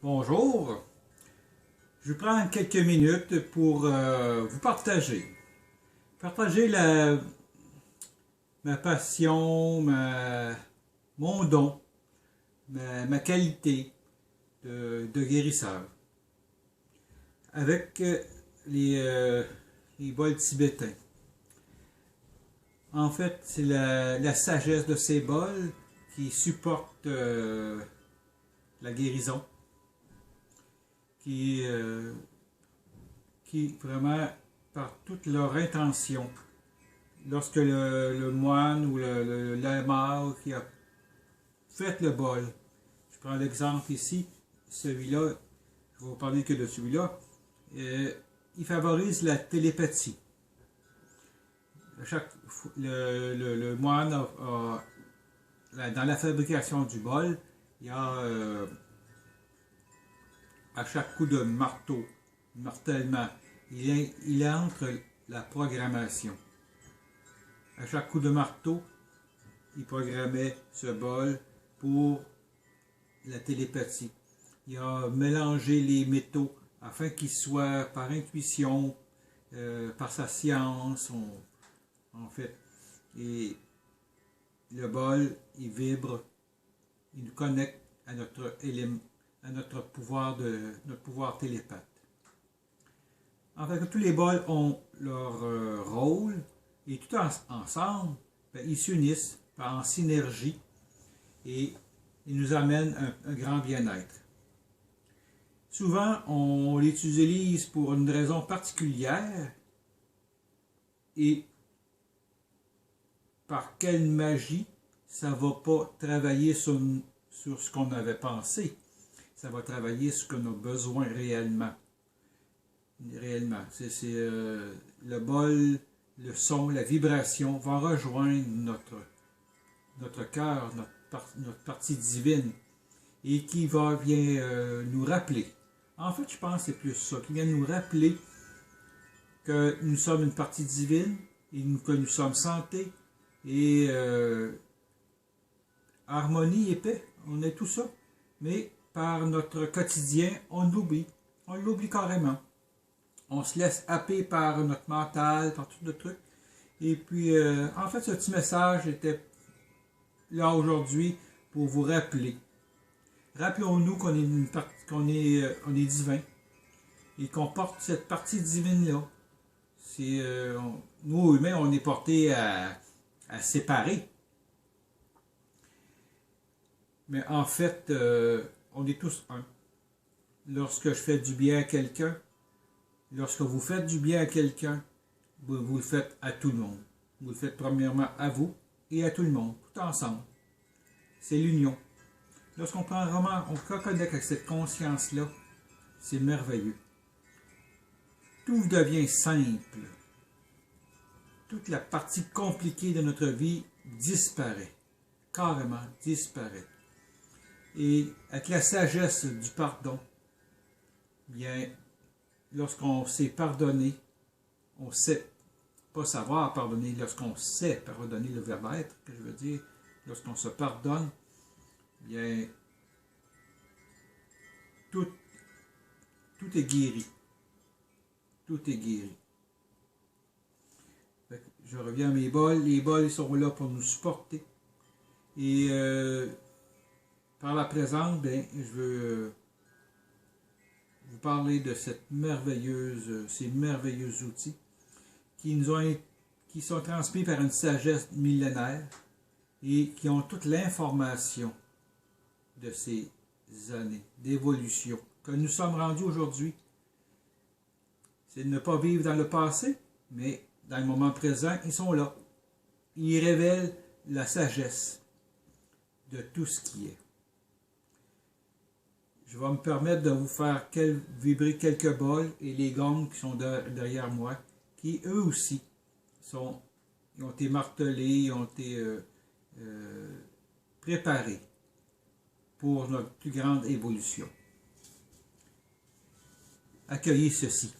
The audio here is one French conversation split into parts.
Bonjour, je prends quelques minutes pour vous partager ma passion, mon don, ma qualité de guérisseur avec les bols tibétains. En fait, c'est la sagesse de ces bols qui supporte la guérison, qui vraiment, par toute leur intention, lorsque le moine ou le lama qui a fait le bol, je prends l'exemple ici, celui-là, je vais vous parler que de celui-là, il favorise la télépathie. Le moine dans la fabrication du bol, il y a à chaque coup de martèlement, il entre la programmation. À chaque coup de marteau, il programmait ce bol pour la télépathie. Il a mélangé les métaux afin qu'ils soient par intuition, par sa science, en fait. Et le bol, il vibre, il nous connecte à notre pouvoir télépathe. En fait, tous les bols ont leur rôle et tout ensemble, ils s'unissent en synergie et ils nous amènent un grand bien-être. Souvent, on les utilise pour une raison particulière et par quelle magie ça ne va pas travailler sur ce qu'on avait pensé. Ça va travailler sur ce qu'on a besoin réellement. Le bol, le son, la vibration va rejoindre notre cœur, notre partie divine et qui vient nous rappeler. En fait, je pense que c'est plus ça, qui vient nous rappeler que nous sommes une partie divine et que nous sommes santé et harmonie et paix. On est tout ça. Mais par notre quotidien, on l'oublie. On l'oublie carrément. On se laisse happer par notre mental, par tout le truc. Et puis, en fait, ce petit message était là aujourd'hui pour vous rappeler. Rappelons-nous qu'on est divin et qu'on porte cette partie divine-là. Nous, humains, on est portés à séparer. Mais en fait, on est tous un. Lorsque je fais du bien à quelqu'un, lorsque vous faites du bien à quelqu'un, vous le faites à tout le monde. Vous le faites premièrement à vous et à tout le monde, tout ensemble. C'est l'union. Lorsqu'on prend vraiment, on reconnecte avec cette conscience-là, c'est merveilleux. Tout devient simple. Toute la partie compliquée de notre vie disparaît. Carrément disparaît. Et avec la sagesse du pardon, bien, lorsqu'on sait pardonner, on sait pas savoir pardonner, lorsqu'on sait pardonner, le verbe être, que je veux dire, lorsqu'on se pardonne, bien, tout est guéri. Tout est guéri. Je reviens à mes bols. Les bols sont là pour nous supporter. Et par la présente, bien, je veux vous parler de ces merveilleux outils qui sont transmis par une sagesse millénaire et qui ont toute l'information de ces années d'évolution que nous sommes rendus aujourd'hui. C'est de ne pas vivre dans le passé, mais dans le moment présent, ils sont là. Ils révèlent la sagesse de tout ce qui est. Je vais me permettre de vous faire vibrer quelques bols et les gongs qui sont derrière moi, qui eux aussi ont été martelés, ont été préparés pour notre plus grande évolution. Accueillez ceci.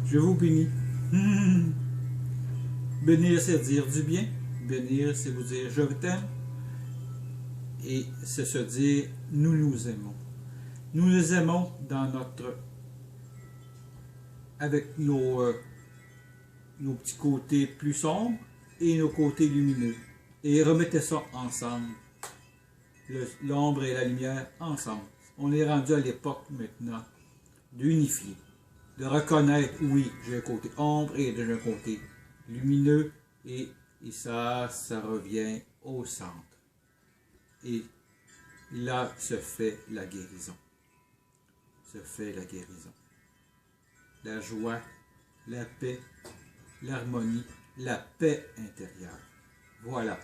Je vous bénis. Bénir, c'est dire du bien. Bénir, c'est vous dire je t'aime. Et c'est se dire nous nous aimons. Nous nous aimons dans notre... avec nos petits côtés plus sombres et nos côtés lumineux. Et remettez ça ensemble. L'ombre et la lumière ensemble. On est rendu à l'époque maintenant d'unifier, de reconnaître, oui, j'ai un côté ombre et j'ai un côté lumineux, et ça revient au centre. Et là se fait la guérison. Se fait la guérison. La joie, la paix, l'harmonie, la paix intérieure. Voilà.